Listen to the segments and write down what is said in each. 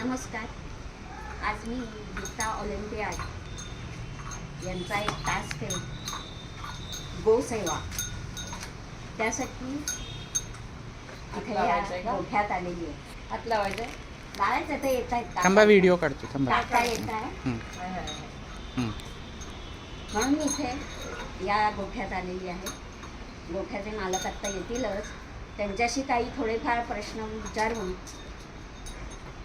नमस्कार. आज मी गीता ऑलिम्पियाड यांचा एक टास्क आहे गोसेवा. त्यासाठी इथे गोठ्यात आलेली आहे. हात लावायचं लावायचं ते येत आहेत थांबा, व्हिडिओ काढतो. थांबा. काका येत आहे म्हणून मी इथे या गोठ्यात आलेली आहे. गोठ्याचे मालक आत्ता येतीलच. त्यांच्याशी काही थोडेफार प्रश्न विचारून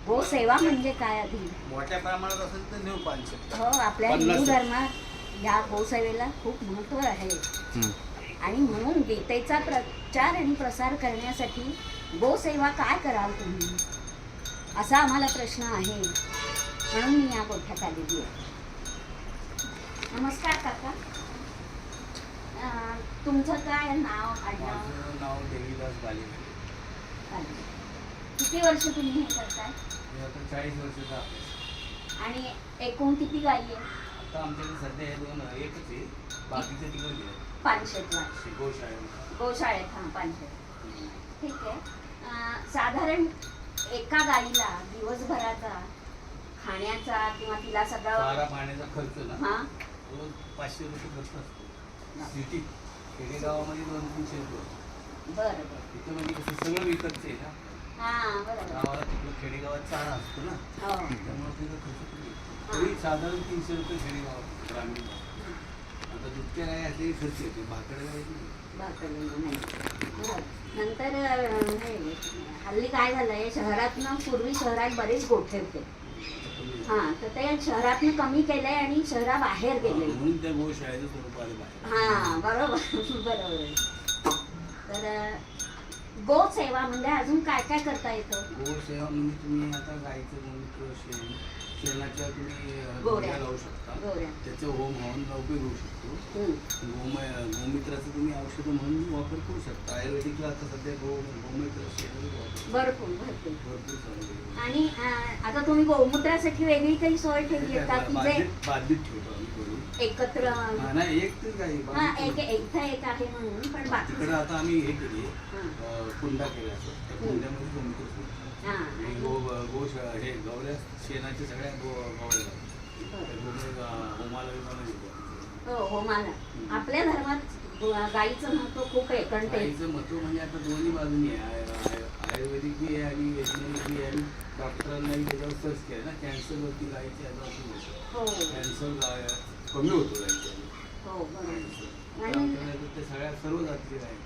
गोसेवा म्हणजे काय आधी मोठ्या प्रमाणात असेल तर नेऊ 500. हो, आपल्या हिंदू धर्मात या गोसेवेला खूप महत्त्व आहे. आणि म्हणून गीतेचा प्रचार आणि प्रसार करण्यासाठी गोसेवा काय कराल तुम्ही असा आम्हाला प्रश्न आहे. म्हणून मी या गोठ्यात आलेली आहे. नमस्कार काका. तुमचं काय नाव आडनाव? माझं नाव देवीदास बालेवाडी. किती वर्ष तुम्ही हे करताय? मी आता 40 वर्षाचा आहे. आणि एकूण किती गायी आहे? आता आमच्याकडे सध्या हे दोन एकच आहे, बाकीचे तिकडे गेले पानशेतला गोशाळेत. गोशाळेत. हां, पानशेत. ठीक आहे. साधारण एका गाईला दिवसभराचा खाण्याचा किंवा तिला सगळं चारा पाण्याचा खर्च ना हां रोज 500 रुपये खर्च असतो. सिटी खेडेगावामध्ये 200-300 रुपये. बरं बरं. तिथं म्हणजे कसं सगळं विकतचं आहे ना. हां, बरोबर. गावाला तिकडं खेडेगावात चारा असतो ना, हो. त्यामुळे तिथं खर्च कमी येतो. तरी साधारण 300 रुपये खेडेगावात ग्रामीण भागात. आता दुधच्या गाय असलेली खर्च येते, भाकड गाय भाकरीला नाही. बरं. नंतर हे हल्ली काय झालंय, शहरातनं पूर्वी शहरात बरेच गोठे होते. हां, तर ते शहरातनं कमी केलंय आणि शहराबाहेर गेले. म्हणून त्या गोशाळेचं स्वरूप आलं बाहेर. हां, बरोबर बरोबर. तर गोसेवा म्हणजे अजून काय काय करता येतं? गोसेवा म्हणजे तुम्ही आता गाईचं मूत्र शेणाच्या तुम्ही गोऱ्या लावू शकता. गोऱ्या. त्याचं होम हवनला उपयोग होऊ शकतो. गोमित्राचं तुम्ही औषध म्हणून वापर करू शकता. आयुर्वेदिकला आता सध्या गोमित्र शेण भरपूर भरपूर. भरपूर चालू आहे. आणि आता तुम्ही गोमूत्रासाठी वेगळी काही सोय ठेवली आहे का की जे बादलीत ठेवतो आम्ही करून. एकत्र? नाही, एक तर गाई हां, इथं एक आहे म्हणून, पण बाकी तिकडं आता आम्ही हे केली कुंडा केला असं. त्या कुंड्यामध्ये गोमित्र सोडतो. आणि गोशाळा हे गवऱ्या शेणाच्या सगळ्या गवऱ्या होमाला विमाला घेतो. हो हो. मला आपल्या धर्मात गाईचं महत्व खूप आहे. कारण ते गाईचं महत्व म्हणजे आता दोन्ही बाजूनी आहे. आयुर्वेदिक बी आहे आणि वैज्ञानिक बी आहे. डॉक्टरांनाही त्याच्यावर सर्च केलं ना, कॅन्सरवरती गाईची ॲडव्हान्स हो कॅन्सर कमी होतो गाईच्या. हो बरोबर. आणि ते सगळ्या सर्व जातीचे आहे.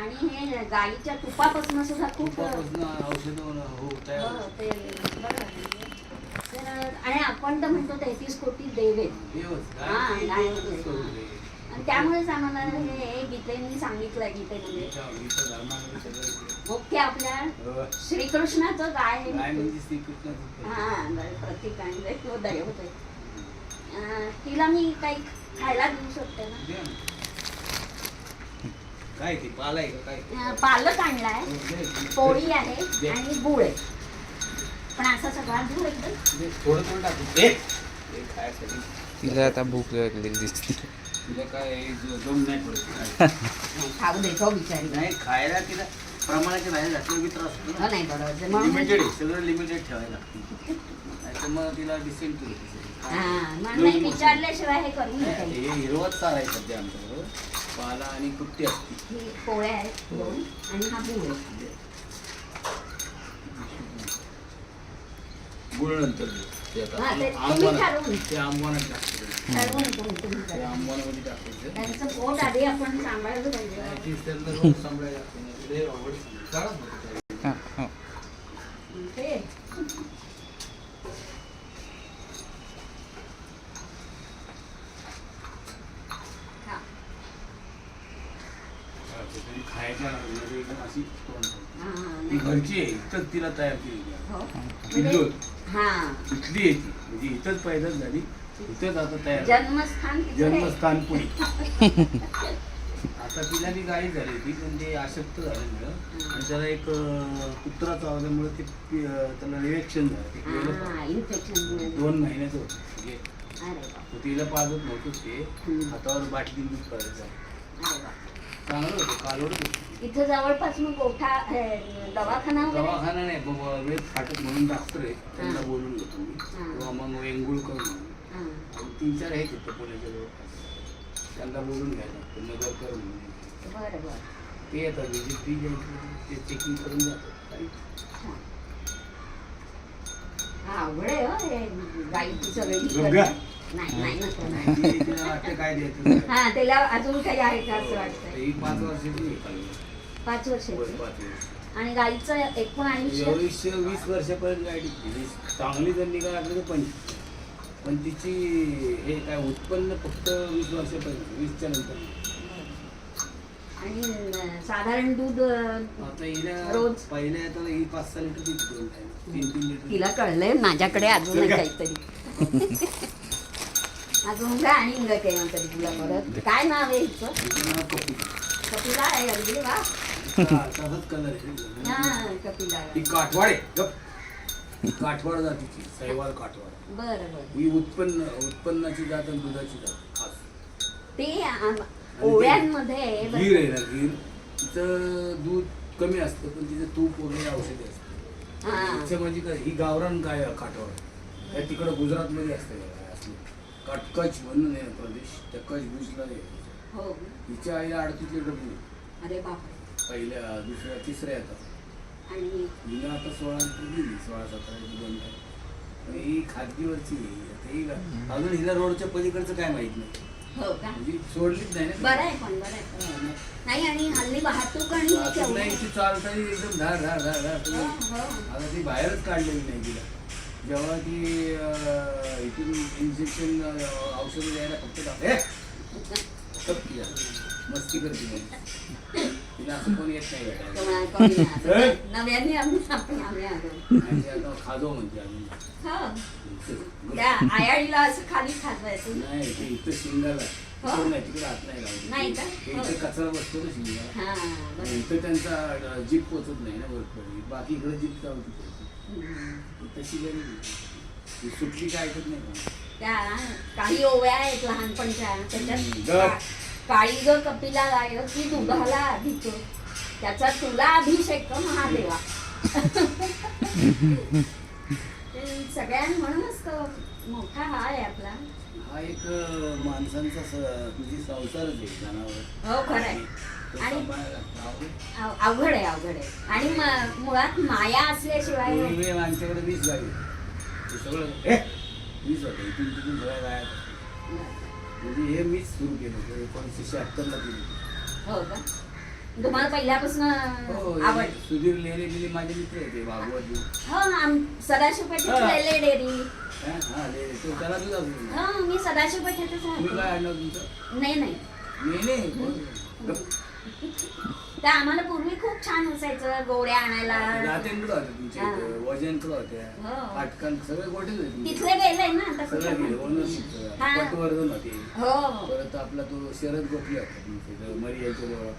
आणि हे गाईच्या तुपापासून सुद्धा खूप तुपापासून औषधं तयार हो, होतात. ते बरोबर. तर आणि आपण तर म्हणतो 33 कोटी देव आहेत. देवच हां, गाय गाय. स्वरूप आहे. आणि त्यामुळेच आम्हाला हे गीतेने सांगितलं. गीतेमध्ये गीता धर्मामध्ये सगळं मुख्य आपल्या श्रीकृष्णाचं गाय गाय म्हणजे श्रीकृष्णाचं हां प्रतीक आणि दैवत होते. तिला मी काही खायला देऊ शकते ना? द्या ना. काय ते पाला आहे का काय? पालक आणलाय, पोळी आहे आणि गुळ आहे. पण असा सगळा गुळ एकदम थोडं थोडं टाकू ते खायसाठी. तिला आता भूक लागलेली दिसते. तिला काय जम नाही पडत. खाऊ देतो बिचारी. नाही, खायला तिला प्रमाणाच्या बाहेर घातलं बी त्रास होतो ना. नाही बरोबर. म्हणून लिमिटेड आहे, सगळं लिमिटेड ठेवायला लागतं. नाही तर मग तिला डिसेंट्री होते. नाही विचारल्याशिवाय हे करून हे हिरवत चारा आहे सध्या आमच्याकडं. पाला आणि कुट्टी असते. ही पोळ्या आहेत दोन आणि हा गुळ आहे. गुळ नंतर ते आता हां, ते तुम्ही आंबवाना ठरवून. ते आंबवानात टाकतो. ठरवून तुम्ही ते करा. आंबवानामध्ये टाकायचं. त्यांचं पोट आधी आपण सांभाळलं पाहिजे. तीच त्यांना रोज सांभाळायला लागतं. लय अवघड काढा ना. हां, हो. ते तरी खायच्या म्हणजे एकदम अशी तोंड. हां, ती घरची आहे, इथंच तिला तयार केली आहे. हो. पिल्लू हां, इथली आहे ती, म्हणजे इथंच पैदाच झाली, इथंच आता तयार. जन्मस्थान तिचं आहे. जन्मस्थान पुणे. आता तिला ती गाडी झाली ती, पण ते आशक्त झाल्यामुळं आणि त्याला एक कुत्रा चावल्यामुळे ते त्याला रिएक्शन झालं. ते गेलं हां, पण. इन्फेक्शन. 2 महिन्याचं होतं म्हणजे. अरे बाप. तर तिला पाजत नव्हतं ते, हातावर बाटली दूध करायचं. अरे बाप. चांगलं होतं कालवड होतं. इथं जवळपास मग गोठा दवाखाना वगैरे दवाखाना नाही वेद फाटक म्हणून डॉक्टर आहे त्यांना हां. बोलून घेतो मी हां. किंवा मग वेंगुळकर म्हणून हां. आणि 3-4 आहेत तिथं पुण्याच्या जवळपास त्यांना बोलून घ्यायला लागतं नगरकर म्हणून बरं बरं ते येतात विजिट फी घ्यायची ते चेकिंग करून जातात काही छान. हा अवघड आहे हो हे गाईची सगळी गंगा. नाही नाही नको नाही. नाही, तिला वाटतं काय द्यायचं हा त्याला अजून काही आहे का असं वाटतं ही 5 वर्षाची आहे खाली. 5 वर्षाची 5 वर्ष आणि गाईचं एकूण आयुष्य 20 वर्षापर्यंत गाडी चांगली जर निघा लागली तर 25 पण तिची हे काय उत्पन्न फक्त 20 वर्षापर्यंत 20च्या नंतर आणि साधारण दूध आता हिला रोज? पहिल्या आता ही 5-6 लिटर देते 2 टाइम 3-3 लिटर तिला कळलंय माझ्याकडे अजून आहे काहीतरी अजून काय आणि इंग केलं तरी तुला परत काय नाव आहे हिचं तिचं नाव कपिल. कपिला आहे अगदी वा तसाच कलर आहे हा कपिला ही काठवाड आहे गप. काठवाड जातीची सैवाल काठवाड बरं बरं ही उत्पन्नाची जात आणि दुधाची जात खास ते ओव्यांमध्ये गीर आहे ना गीर तिचं दूध कमी असतं पण तिचं तूप वगैरे औषधी असते हा. तिचं म्हणजे काय ही गावरान काय काठवाड त्या तिकडं गुजरातमध्ये असते कच्छ म्हणून आहे प्रदेश त्या कच्छ भुजला आहे हो तिच्या आईला 38 लिटर दूध अरे बापरे पहिल्या दुसऱ्या तिसऱ्या येतात आणि हिला आता 16 लिटर दिली 16-17 लिटर दोन आहे. पण ही खाद्यवरची आहे. आता ही अजून हिला रोडच्या पलीकडचं काय माहित नाही हो का म्हणजे सोडलीच नाही ना बरं आहे पण बरं आहे नाही आणि हल्ली वाहतूक आणि हे केवढं आहे. ती चालताना एकदम धार धार धार धार हो, हो. आता ती बाहेरच काढलेली नाही तिला जेव्हा ती इथून इंजेक्शन औषधं द्यायला फक्त मस्ती करते नाही तिला असं कोणी येत नाही भेटायला तुम्हाला कमी नाही. नव्याने आम्ही आलो आणि आता खाजो म्हणते आम्ही हो त्या आयाडीला असं खाली खाजवायचं नाही ते इथं शिंगाला तिकडं नाही तिकडे हात नाही नाही लावले का? ते इथं कचरा बसतो ना शिंगाला हा बरं इथं त्यांचा जीप पोचत नाही ना वरपर्यंत बाकी इकडे जीप चालती हम्म. तशी गरी सुटली काय ऐकत नाही का त्या काही ओव्या आहेत लहानपणच्या त्याच्यात गप. काळी ग कपिला गाय ती दुधाला आधीच त्याचा तुला अभिषेक महादेवा ते सगळ्यांना म्हणूनच तो मोठा हा आहे आपला हा एक माणसांचा तुझी संसारच आहे जनावर हो खरं आहे तो आणि सांभाळायला लागतो. अवघड आहे आणि मुळात माया असल्याशिवाय पूर्वी आमच्याकडे 20 गाई होत्या. ते सगळं 20 होते इथून तिथून सगळ्या गाया होत्या. म्हणजे हे मीच सुरू केलं होतं 1976 केलं हो का तुम्हाला पहिल्यापासून हो आवड सुधीर लेले गेले माझे मित्र होते भागवत हो सदाशिव पेठेची डेअरी हा लेले तो त्याला तुझा हा मी सदाशिव पेठेतच तुम्ही काय आहे आणलं तुमचं नाही नाही लेले त्या आम्हाला पूर्वी खूप छान असायचं गोळ्या आणायला नात्यांकडे होत्या तुमच्या इथं, वजनकडे होत्या हो. पाटकां सगळे गोठेच होते तुमचे. तिथले गेले ना आता सगळं गेले कुठं? ओनरशिप हा. पटवर्धन होते हो परत आपला तो शरद गोखले होता तुमच्या इथं, मरियाच्या जवळ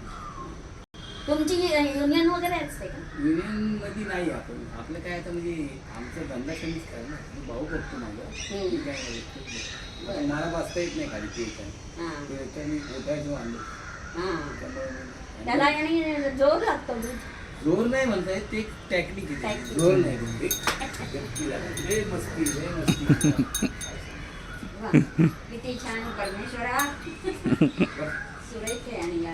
तुमची युनियन वगैरे असते का युनियन मध्ये नाही आपण आपलं काय आता म्हणजे आमचा धंदा कमीच काय ना मी भाऊ करतो माझा मी काय नाही. आता मला बसता येत नाही खाली ते काय हा मी उठायचं वांदे हा त्यामुळे त्याला आणि जोर लागतो दूध जोर नाही म्हणता येत ते टेक्निक आहे Technique. जोर नाही म्हणते लय मस्ती लय मस्ती वा, किती छान परमेश्वरा सुरेख आहे आणि या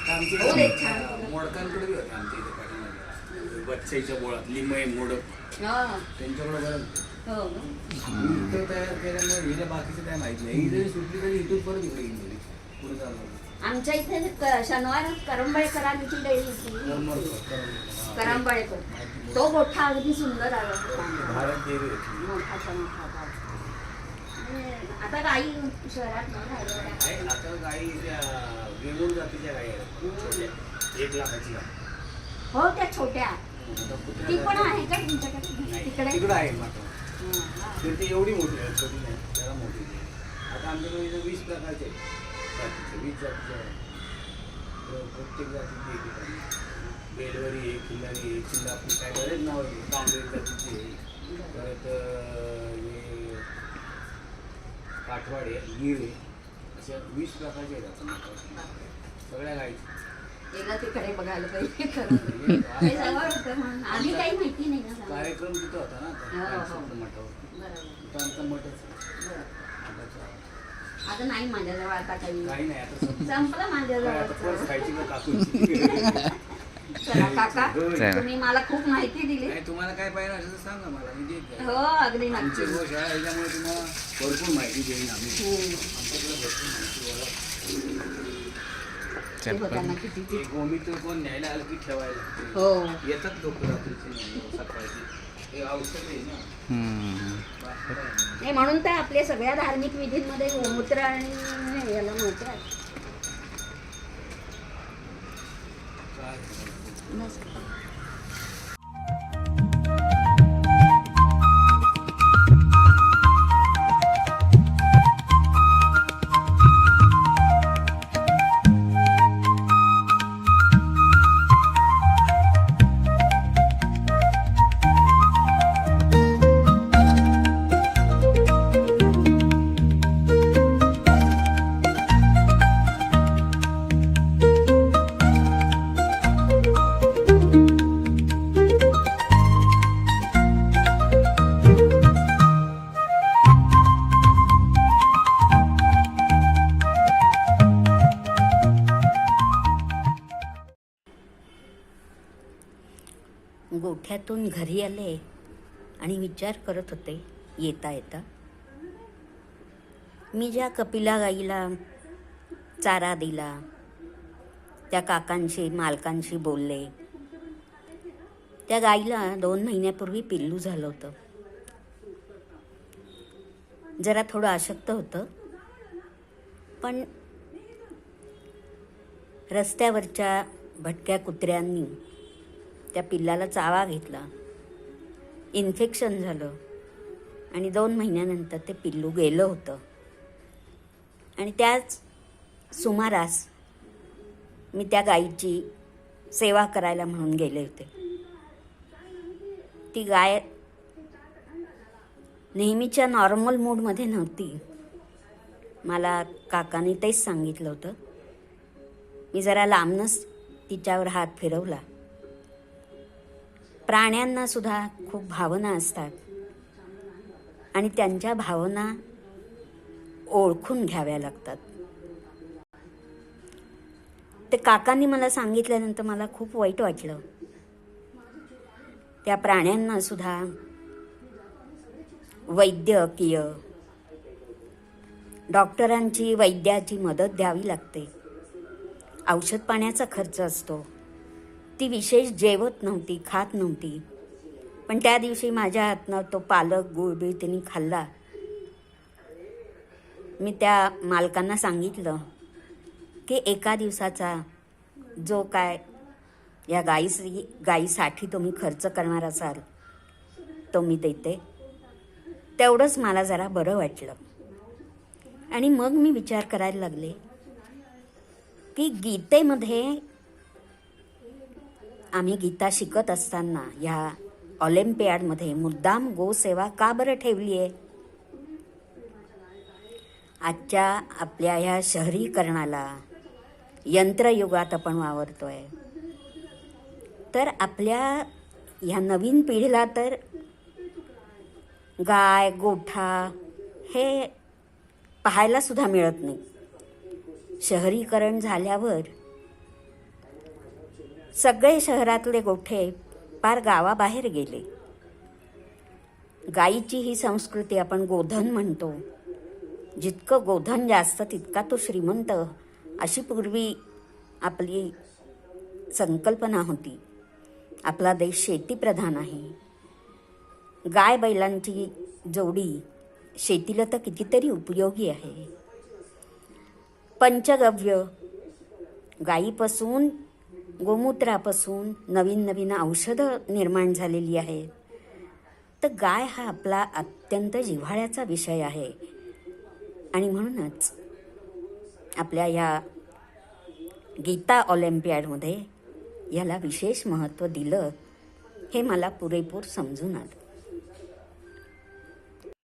आमच्या हो, इथे एक छान. मोडकांकडे बी होते आमच्या इथे पाठीमागे बच्चाईच्या बोळात लिमय मोडक हो त्यांच्याकडे बरं हो इथं तयार केल्यामुळे हिला बाकीचं काय माहित नाही ही जरी सुटली तरी इथून परत इकडे गेली पुढे चालणार आमच्या इथे शनिवार करंबळेकरांची डेअरी होती करंबळेकर तो मोठा अगदी सुंदर आला भारत देवी होती मोठाचा मोठा गाव. आणि आता गाई शहरात नाही राहिल्या. आहे आता गाई त्या वेगळ्या जातीच्या गाई आहेत छोट्या 1 लाखाची गाय हो त्या छोट्या आता ती पण कुत्र्याला- आहे का तुमच्याकडे नाही, तिकडे तिकडं आहे मात्र हा. तर ती एवढी मोठी आहे छोटी नाही त्याला मोठी आहे. आता आमच्याकडे इथं 20 प्रकारचे आहेत जातीचे 20 जातीचे आहेत तर प्रत्येक जातीची एक आहे बेलवरी आहे खिल्लारी आहे चिल्लापूर काय बरेच नाव आहे तांबे जातीचे आहे परत हे काठवाड आहे गीर आहे अशा 20 प्रकारचे आहेत आता सगळ्या गाईचं गेला तिकडे बघायला पाहिजे खरं. हे जवळ होतं म्हणून आम्ही काही माहिती नाही ना जवळ. कार्यक्रम तिथं होता ना हो, हो. काशीच्या मठावर. बरोबर तिथं आमचा मठच आहे. बरोबर. मठाचा. आता नाही माझ्याजवळ आता काही काही नाही आता संपलं काय आता माझ्याजवळ. परत खायची का काकूची? चला काका चला. तुम्ही मला खूप माहिती दिली. नाही तुम्हाला काय पाहिजे असेल तर सांगा मला मी देत हो जाईन. अगदी आमची नक्की. गोशाळा याच्यामुळे तुम्हाला भरपूर माहिती देईन आम्ही. हम्म. आमच्याकडे भरपूर माहिती गोळा. ते होताना किती ते गोमित्र कोण न्यायला आलं की ठेवायला लागते. हो येतात लोक रात्रीचे सकाळची. हे औषध आहे ना. हम्म. बाकी काय नाही. नाही म्हणून तर आपल्या सगळ्या धार्मिक विधींमध्ये गोमूत्र आणि हे याला महत्व आहे. काय मस्त. गोठ्यातून घरी आले आणि विचार करत होते येता येता मी ज्या कपिला गाईला चारा दिला त्या काकांशी मालकांशी बोलले. त्या गाईला 2 महिन्यापूर्वी पिल्लू झालं होतं. जरा थोडं अशक्त होतं पण रस्त्यावरच्या भटक्या कुत्र्यांनी त्या पिल्लाला चावा घेतला, इन्फेक्शन झालं आणि 2 महिन्यानंतर ते पिल्लू गेलं होतं. आणि त्याच सुमारास मी त्या गाईची सेवा करायला म्हणून गेले होते. ती गाय नेहमीच्या नॉर्मल मूडमध्ये नव्हती. मला काकाने तेच सांगितलं होतं. मी जरा लांबनच तिच्यावर हात फिरवला. प्राण्यांना सुद्धा खूप भावना असतात आणि त्यांच्या भावना ओळखून घ्याव्या लागतात. ते काकांनी मला सांगितल्यानंतर मला खूप वाईट वाटलं. त्या प्राण्यांना सुद्धा वैद्यकीय डॉक्टरांची वैद्याची मदत द्यावी लागते. औषध पाण्याचा खर्च असतो. ती विशेष जेवत नव्हती, खात नव्हती. पण त्या दिवशी माझ्या हातनं तो पालक गुळबीळ तिने खाल्ला. मी त्या मालकांना सांगितलं की एका दिवसाचा जो काय या गाईसाठी तुम्ही खर्च करणार असाल तो मी देते. तेवढंच मला जरा बरं वाटलं. आणि मग मी विचार करायला लागले की गीतेमध्ये आम्ही गीता शिकत असताना ह्या ऑलिम्पियाडमध्ये मुद्दाम गोसेवा का बरं ठेवली आहे? आजच्या आपल्या ह्या शहरीकरणाला, यंत्रयुगात आपण वावरतोय, तर आपल्या ह्या नवीन पिढीला तर गाय गोठा हे पाहायला सुद्धा मिळत नाही. शहरीकरण झाल्यावर सगळे शहरातले गोठे पार गावाबाहेर गेले. गाईची ही संस्कृती आपण गोधन म्हणतो. जितकं गोधन जास्त तितका तो श्रीमंत, अशी पूर्वी आपली संकल्पना होती. आपला देश शेतीप्रधान आहे. गाय बैलांची जोडी शेतीला तर कितीतरी उपयोगी आहे. पंचगव्य गाईपासून, गोमूत्रापासून नवीन नवीन औषधं निर्माण झालेली आहेत. तर गाय हा आपला अत्यंत जिव्हाळ्याचा विषय आहे. आणि म्हणूनच आपल्या या गीता ऑलिम्पियाडमध्ये याला विशेष महत्त्व दिलं हे मला पुरेपूर समजून आलं.